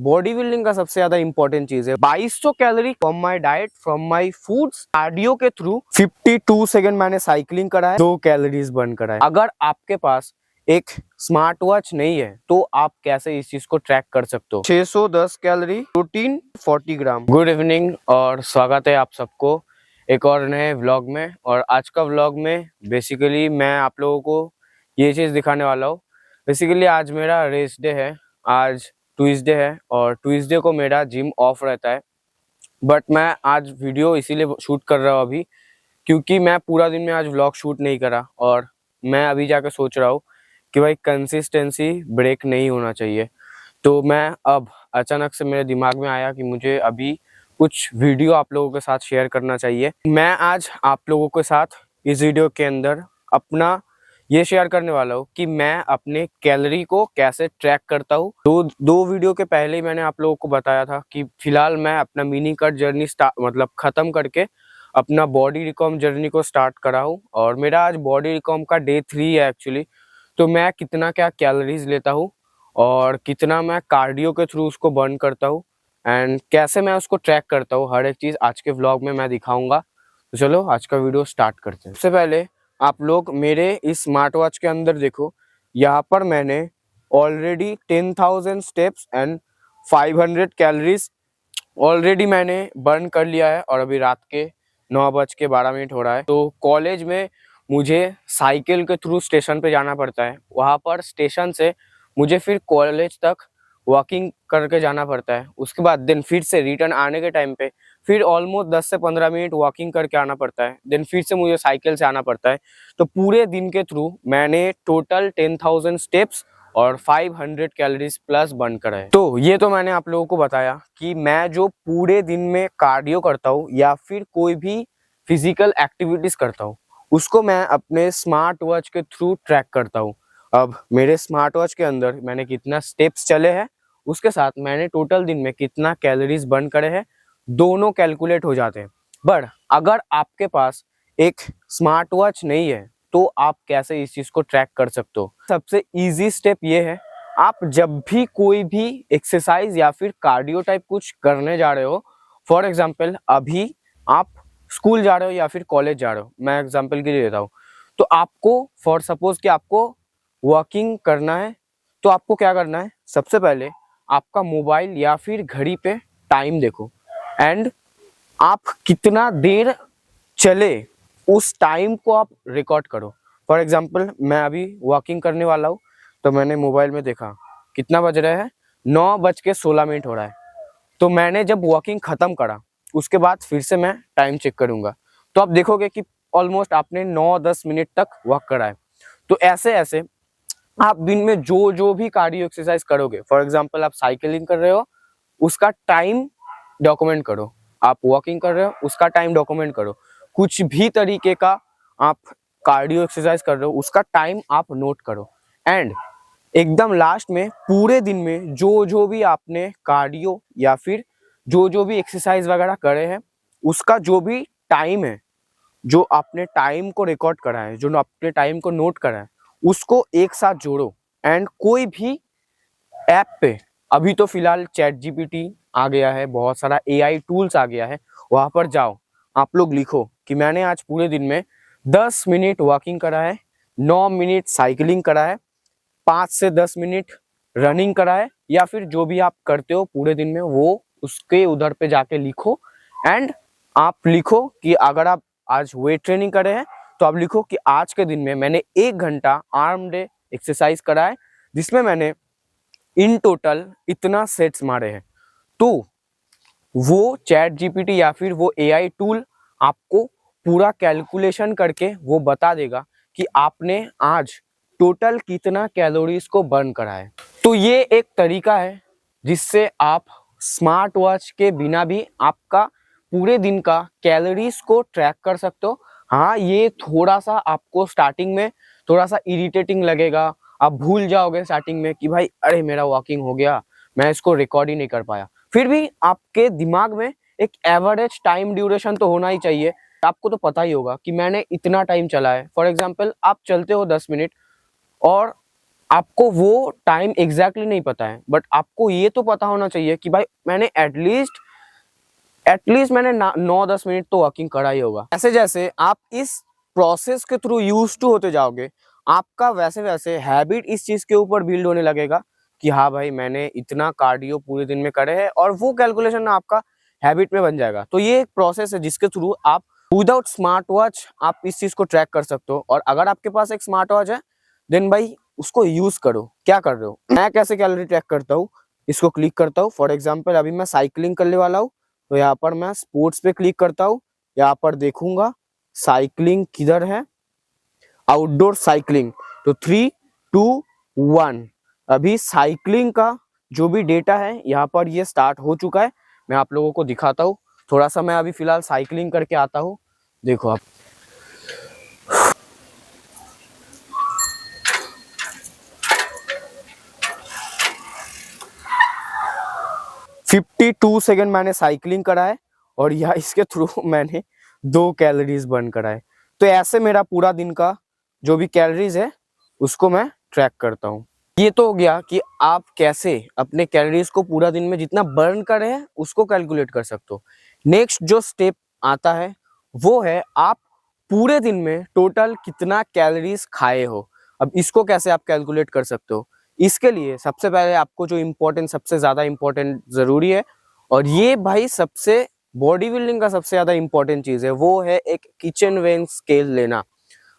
Body building का सबसे ज्यादा इंपॉर्टेंट चीज है 2200 calorie from my diet, from my foods, cardio के थ्रू 52 सेकंड मैंने साइकिलिंग करा है, 2 कैलोरीज बर्न करा है। अगर आपके पास एक स्मार्ट वॉच नहीं है तो आप कैसे इस चीज को ट्रैक कर सकते हो। 610 कैलोरी, प्रोटीन 40 ग्राम। गुड इवनिंग और स्वागत है आप सबको एक और नए व्लॉग में। और आज का व्लॉग में बेसिकली मैं आप लोगों को ये चीज दिखाने वाला हूँ। बेसिकली आज मेरा रेस्ट डे है, आज ट्यूसडे है और ट्यूसडे को मेरा जिम ऑफ रहता है। बट मैं आज वीडियो इसीलिए शूट कर रहा हूँ अभी, क्योंकि मैं पूरा दिन में आज व्लॉग शूट नहीं करा और मैं अभी जाकर सोच रहा हूँ कि भाई कंसिस्टेंसी ब्रेक नहीं होना चाहिए। तो मैं अब अचानक से मेरे दिमाग में आया कि मुझे अभी कुछ वीडियो आप लोगों के साथ शेयर करना चाहिए। मैं आज आप लोगों के साथ इस वीडियो के अंदर अपना ये शेयर करने वाला हूँ कि मैं अपने कैलोरी को कैसे ट्रैक करता हूँ। दो वीडियो के पहले ही मैंने आप लोगों को बताया था कि फिलहाल मैं अपना मिनी कट जर्नी मतलब खत्म करके अपना बॉडी रिकॉम जर्नी को स्टार्ट करा हूँ और मेरा आज बॉडी रिकॉम का डे 3 है एक्चुअली। तो मैं कितना क्या कैलोरीज लेता हूँ और कितना मैं कार्डियो के थ्रू उसको बर्न करता हूँ एंड कैसे मैं उसको ट्रैक करता हूँ, हर एक चीज़ आज के व्लॉग में मैं दिखाऊंगा। तो चलो आज का वीडियो स्टार्ट करते हैं। सबसे पहले आप लोग मेरे इस स्मार्ट वॉच के अंदर देखो, यहाँ पर मैंने already 10,000 steps and 500 calories already मैंने बर्न कर लिया है और अभी रात के 9:12 हो रहा है। तो कॉलेज में मुझे साइकिल के थ्रू स्टेशन पे जाना पड़ता है, वहाँ पर स्टेशन से मुझे फिर कॉलेज तक वॉकिंग करके जाना पड़ता है। उसके बाद देन फिर से रिटर्न आने के टाइम पे फिर ऑलमोस्ट 10 से 15 मिनट वॉकिंग करके आना पड़ता है, देन फिर से मुझे साइकिल से आना पड़ता है। तो पूरे दिन के थ्रू मैंने टोटल 10,000 स्टेप्स और 500 कैलोरीज प्लस बर्न करा है। तो ये तो मैंने आप लोगों को बताया कि मैं जो पूरे दिन में कार्डियो करता हूँ या फिर कोई भी फिजिकल एक्टिविटीज करता हूँ उसको मैं अपने स्मार्ट वॉच के थ्रू ट्रैक करता हूँ। अब मेरे स्मार्ट वॉच के अंदर मैंने कितना स्टेप्स चले हैं उसके साथ मैंने टोटल दिन में कितना कैलोरीज बर्न करे हैं दोनों कैलकुलेट हो जाते हैं। बट अगर आपके पास एक स्मार्ट वॉच नहीं है तो आप कैसे इस चीज को ट्रैक कर सकते हो। सबसे इजी स्टेप ये है, आप जब भी कोई भी एक्सरसाइज या फिर कार्डियो टाइप कुछ करने जा रहे हो, फॉर एग्जाम्पल अभी आप स्कूल जा रहे हो या फिर कॉलेज जा रहे हो, मैं एग्जाम्पल के लिए देता हूँ। तो आपको फॉर सपोज कि आपको वॉकिंग करना है तो आपको क्या करना है, सबसे पहले आपका मोबाइल या फिर घड़ी पे टाइम देखो एंड आप कितना देर चले उस टाइम को आप रिकॉर्ड करो। फॉर एग्जाम्पल मैं अभी वॉकिंग करने वाला हूँ तो मैंने मोबाइल में देखा कितना बज रहा है, 9:16 हो रहा है। तो मैंने जब वॉकिंग खत्म करा उसके बाद फिर से मैं टाइम चेक करूंगा तो आप देखोगे कि ऑलमोस्ट आपने 9-10 मिनट तक वॉक करा है। तो ऐसे ऐसे आप दिन में जो जो भी कार्डियो एक्सरसाइज करोगे, फॉर एग्जाम्पल आप साइकिलिंग कर रहे हो उसका टाइम डॉक्यूमेंट करो, आप वॉकिंग कर रहे हो उसका टाइम डॉक्यूमेंट करो, कुछ भी तरीके का आप कार्डियो एक्सरसाइज कर रहे हो उसका टाइम आप नोट करो एंड एकदम लास्ट में पूरे दिन में जो जो भी आपने कार्डियो या फिर जो जो भी एक्सरसाइज वगैरह करे हैं उसका जो भी टाइम है, जो आपने टाइम को रिकॉर्ड करा है, जो आपने टाइम को नोट करा है उसको एक साथ जोड़ो एंड कोई भी ऐप पे, अभी तो फिलहाल चैट जीपीटी आ गया है, बहुत सारा एआई टूल्स आ गया है, वहां पर जाओ आप लोग लिखो कि मैंने आज पूरे दिन में 10 मिनट वॉकिंग करा है, 9 मिनट साइकिलिंग करा है, 5 से 10 मिनट रनिंग करा है या फिर जो भी आप करते हो पूरे दिन में वो उसके उधर पे जाके लिखो एंड आप लिखो कि अगर आप आज वेट ट्रेनिंग करे हैं तो आप लिखो कि आज के दिन में मैंने 1 घंटा आर्म डे एक्सरसाइज करा है जिसमें मैंने इन टोटल इतना सेट्स मारे हैं। तो वो चैट जीपीटी या फिर वो एआई टूल आपको पूरा कैलकुलेशन करके वो बता देगा कि आपने आज टोटल कितना कैलोरीज को बर्न करा है। तो ये एक तरीका है जिससे आप स्मार्ट वॉच के बिना भी आपका पूरे दिन का कैलोरीज को ट्रैक कर सकते हो। हाँ, ये थोड़ा सा आपको स्टार्टिंग में थोड़ा सा इरिटेटिंग लगेगा, आप भूल जाओगे स्टार्टिंग में कि भाई अरे मेरा वॉकिंग हो गया, मैं इसको रिकॉर्ड ही नहीं कर पाया। फिर भी आपके दिमाग में एक एवरेज टाइम ड्यूरेशन तो होना ही चाहिए। आपको तो पता ही होगा कि मैंने इतना टाइम चला है। फॉर एग्जाम्पल आप चलते हो 10 मिनट और आपको वो टाइम एग्जैक्टली नहीं पता है, बट आपको ये तो पता होना चाहिए कि भाई मैंने एटलीस्ट मैंने 9-10 मिनट तो वॉकिंग करा ही होगा। ऐसे जैसे आप इस प्रोसेस के थ्रू यूज टू होते जाओगे, आपका वैसे वैसे हैबिट इस चीज के ऊपर बिल्ड होने लगेगा कि हाँ भाई मैंने इतना कार्डियो पूरे दिन में करे हैं, और वो कैलकुलेशन आपका हैबिट में बन जाएगा। तो ये एक प्रोसेस है जिसके थ्रू आप विदाउट स्मार्ट वॉच आप इस चीज को ट्रैक कर सकते हो। और अगर आपके पास एक स्मार्ट वॉच है देन भाई उसको यूज करो। क्या कर रहे हो, मैं कैसे कैलोरी ट्रैक करता हूँ, इसको क्लिक करता हूँ। फॉर एग्जाम्पल अभी मैं साइकिलिंग करने वाला हूँ, तो यहाँ पर मैं स्पोर्ट्स पे क्लिक करता हूँ, यहाँ पर देखूंगा साइकिलिंग किधर है, आउटडोर साइकिलिंग। तो 3-2-1 अभी साइकिलिंग का जो भी डेटा है यहाँ पर ये स्टार्ट हो चुका है। मैं आप लोगों को दिखाता हूँ, थोड़ा सा मैं अभी फिलहाल साइकिलिंग करके आता हूँ। देखो आप 52 सेकंड मैंने साइकिलिंग करा है, और यह इसके थ्रू मैंने 2 कैलोरीज बर्न करा है। तो ऐसे मेरा पूरा दिन का जो भी कैलोरीज है उसको मैं ट्रैक करता हूँ। ये तो हो गया कि आप कैसे अपने कैलोरीज को पूरा दिन में जितना बर्न कर रहे हैं उसको कैलकुलेट कर सकते हो। नेक्स्ट जो स्टेप आता है वो है आप पूरे दिन में टोटल कितना कैलोरीज खाए हो। अब इसको कैसे आप कैलकुलेट कर सकते हो, इसके लिए सबसे पहले आपको जो सबसे ज्यादा इम्पोर्टेंट जरूरी है, और ये भाई सबसे बॉडी बिल्डिंग का सबसे ज्यादा इम्पोर्टेंट चीज है, वो है एक किचन वेइंग स्केल लेना।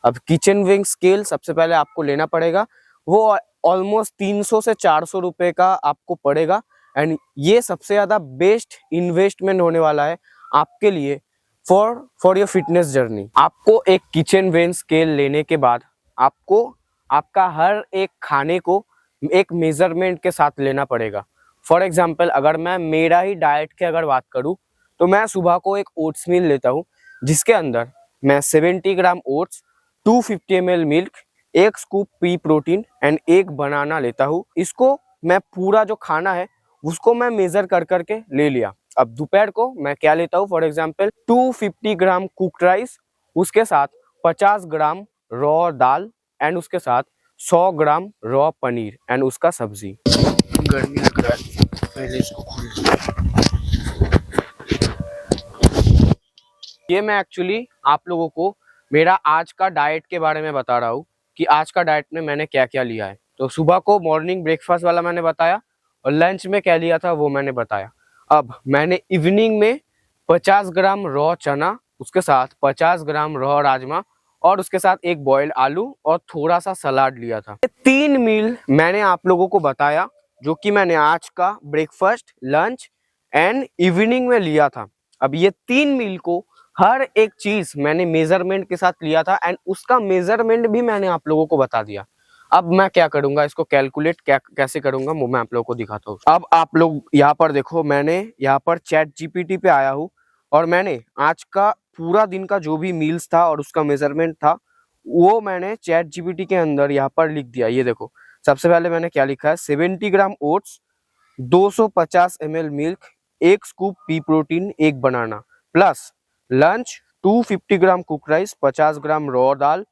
अब किचन वेइंग स्केल सबसे पहले आपको लेना पड़ेगा, वो ऑलमोस्ट 300 से 400 रुपए का आपको पड़ेगा। एंड ये सबसे ज्यादा बेस्ट इन्वेस्टमेंट होने वाला है आपके लिए फॉर योर फिटनेस जर्नी। आपको एक किचन वेइंग स्केल लेने के बाद आपको आपका हर एक खाने को एक मेजरमेंट के साथ लेना पड़ेगा। फॉर एग्जाम्पल अगर मैं मेरा ही डाइट की अगर बात करूँ तो मैं सुबह को एक ओट्स मील लेता हूँ, जिसके अंदर मैं 70 gram oats, 250 ml milk, 1 scoop pea protein and 1 banana लेता हूँ। इसको मैं पूरा जो खाना है उसको मैं मेजर कर करके ले लिया। अब दोपहर को मैं क्या लेता हूँ, for example 250 gram cooked rice, उसके साथ 50 ग्राम रॉ दाल एंड उसके साथ 100 ग्राम रॉ पनीर एंड उसका सब्जी। गर्मी लग रहा है, पहले इसको खोल। ये मैं एक्चुअली आप लोगों को मेरा आज का डाइट के बारे में बता रहा हूँ कि आज का डाइट में मैंने क्या क्या लिया है। तो सुबह को मॉर्निंग ब्रेकफास्ट वाला मैंने बताया, और लंच में क्या लिया था वो मैंने बताया। अब मैंने इवनिंग में 50 ग्राम रॉ चना, उसके साथ 50 ग्राम रॉ राजमा, और उसके साथ 1 बॉइल्ड आलू और थोड़ा सा सलाद लिया था। ये 3 मील मैंने आप लोगों को बताया जो कि मैंने आज का ब्रेकफास्ट, लंच एंड इवनिंग में लिया था। अब ये 3 मील को हर एक चीज मैंने मेजरमेंट के साथ लिया था, एंड उसका मेजरमेंट भी मैंने आप लोगों को बता दिया। अब मैं क्या करूंगा, इसको कैलकुलेट कैसे करूंगा वो मैं आप लोगों को दिखाता हूँ। अब आप लोग यहाँ पर देखो, मैंने यहाँ पर चैट जीपीटी पे आया हूँ, और मैंने आज का पूरा दिन का जो भी मील्स था और उसका मेजरमेंट था वो मैंने चैट जीपीटी के अंदर यहाँ पर लिख दिया। ये देखो, सबसे पहले मैंने क्या लिखा है, 70 gram oats, 250 ml milk, 1 scoop pea protein, 1 banana, plus lunch 250 gram cook rice, 50 gram raw दाल,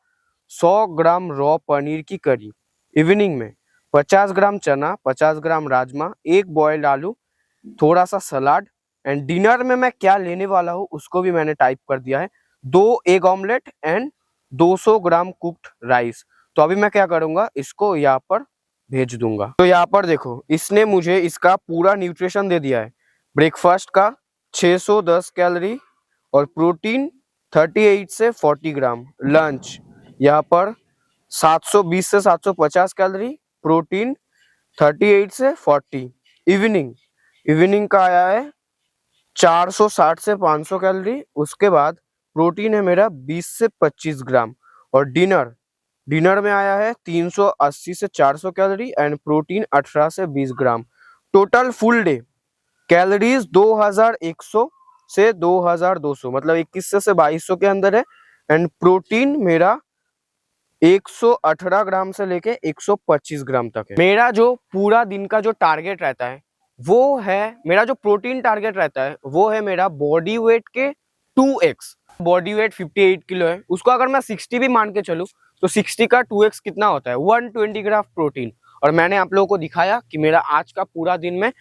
100 ग्राम रॉ पनीर की करी। इवनिंग में 50 ग्राम चना, 50 ग्राम राजमा, 1 बॉइल्ड आलू, थोड़ा सा सलाद। एंड डिनर में मैं क्या लेने वाला हूँ उसको भी मैंने टाइप कर दिया है, 2 egg omelette and 200 gram cooked rice. तो अभी मैं क्या करूंगा, इसको यहाँ पर भेज दूंगा। तो यहाँ पर देखो, इसने मुझे इसका पूरा न्यूट्रिशन दे दिया है। ब्रेकफास्ट का 610 कैलोरी और प्रोटीन 38 से 40 ग्राम। लंच यहाँ पर 720 से 750 कैलोरी, प्रोटीन 38 से 40। इवनिंग का आया है 460 से 500 कैलोरी, उसके बाद प्रोटीन है मेरा 20 से 25 ग्राम, और डिनर में आया है 380 से 400 कैलोरी एंड प्रोटीन 18 से 20 ग्राम। टोटल फुल डे कैलोरीज 2100 से 2200, मतलब 2100 से 2200 के अंदर है। एंड प्रोटीन मेरा 118 ग्राम से लेके 125 ग्राम तक है। मेरा जो पूरा दिन का जो टारगेट रहता है वो है, मेरा जो प्रोटीन टारगेट रहता है वो है मेरा बॉडी वेट के 2x। बॉडी वेट 58 किलो है, उसको अगर मैं 60 भी मान के चलूं तो 60 का 2x कितना होता है, 120 ग्राम प्रोटीन। और मैंने आप लोगों को दिखाया कि मेरा आज का पूरा दिन में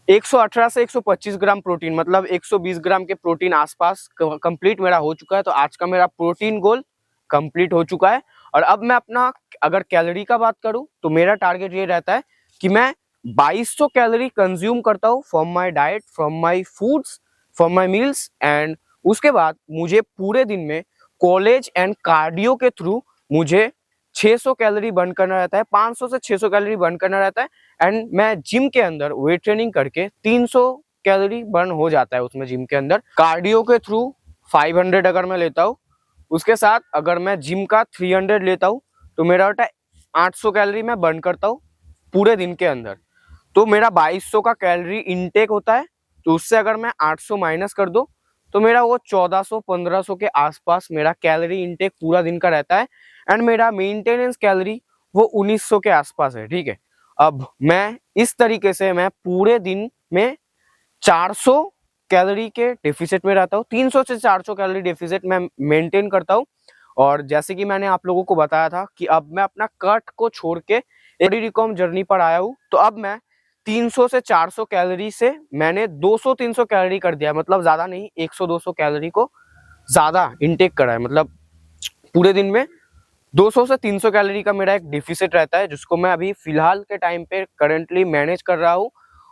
118 से 125 ग्राम प्रोटीन, मतलब 120 ग्राम के प्रोटीन आसपास कंप्लीट मेरा हो चुका है। तो आज का मेरा प्रोटीन गोल कंप्लीट हो चुका है। और अब मैं अपना अगर कैलोरी का बात करूं तो मेरा टारगेट ये रहता है कि मैं 2200 कैलोरी कंज्यूम करता हूं from my diet, from my foods, from my meals. And उसके बाद मुझे पूरे दिन में कॉलेज एंड कार्डियो के थ्रू मुझे 600 कैलोरी बर्न करना रहता है, 500 से 600 कैलोरी बर्न करना रहता है। एंड मैं जिम के अंदर वेट ट्रेनिंग करके 300 कैलोरी बर्न हो जाता है उसमें जिम के अंदर। कार्डियो के थ्रू 500 अगर मैं लेता हूँ, उसके साथ अगर मैं जिम का 300 लेता हूँ तो मेरा होता है 800 कैलोरी मैं बर्न करता हूँ पूरे दिन के अंदर। तो मेरा 2200 का कैलोरी इनटेक होता है। तो उससे अगर मैं 800 माइनस कर दो तो मेरा वो 1400-1500 के आसपास मेरा कैलोरी इनटेक पूरा दिन का रहता है। एंड मेरा मेंटेनेंस कैलोरी वो 1900 के आसपास है, ठीक है। अब मैं इस तरीके से मैं पूरे दिन में 400 कैलोरी के डेफिसिट में रहता हूँ, 300 से 400 कैलोरी डेफिसिट मैं मेंटेन करता हूँ। और जैसे कि मैंने आप लोगों को बताया था कि अब मैं अपना कट को छोड़ के बॉडी रिकॉम जर्नी पर आया हूँ। तो अब मैं 300 से 400 कैलोरी से मैंने 200-300 कैलोरी कर दिया है, मतलब ज्यादा नहीं, 100-200 कैलोरी को ज्यादा इनटेक करा है। मतलब पूरे दिन में 200 से 300 कैलोरी का मेरा एक डिफिसिट रहता है, जिसको मैं अभी फिलहाल के टाइम पे करंटली मैनेज कर रहा हूँ।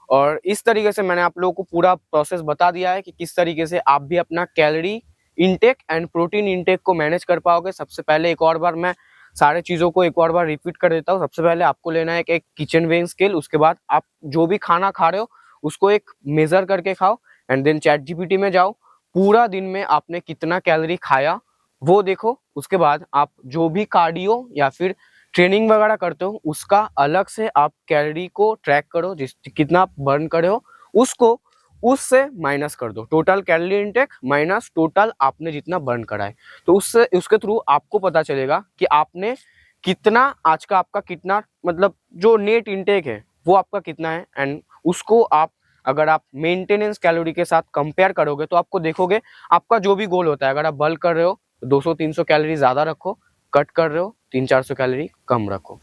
और इस तरीके से मैंने आप लोगों को पूरा प्रोसेस बता दिया है कि किस तरीके से आप भी अपना calorie intake and protein intake को मैनेज कर पाओगे। सबसे पहले एक और बार मैं सारे चीज़ों को एक और बार रिपीट कर देता हूँ। सबसे पहले आपको लेना है एक किचन वेइंग स्केल। उसके बाद आप जो भी खाना खा रहे हो उसको एक मेजर करके खाओ। एंड देन चैट जीपीटी में जाओ, पूरा दिन में आपने कितना कैलोरी खाया वो देखो। उसके बाद आप जो भी कार्डियो या फिर ट्रेनिंग वगैरह करते हो उसका अलग से आप कैलोरी को ट्रैक करो, जिस कितना आप बर्न करे हो उसको उससे माइनस कर दो। Total calorie intake minus total आपने जितना बर्न करा है। तो उससे उसके थ्रू आपको पता चलेगा कि आपने कितना, आज का आपका कितना, मतलब जो नेट इनटेक है वो आपका कितना है। एंड उसको आप अगर आप मेंटेनेंस कैलोरी के साथ कंपेयर करोगे तो आपको देखोगे आपका जो भी गोल होता है, अगर आप बल्क कर रहे हो 200-300 कैलोरी ज्यादा रखो, कट कर रहे हो 300-400 कैलोरी कम रखो।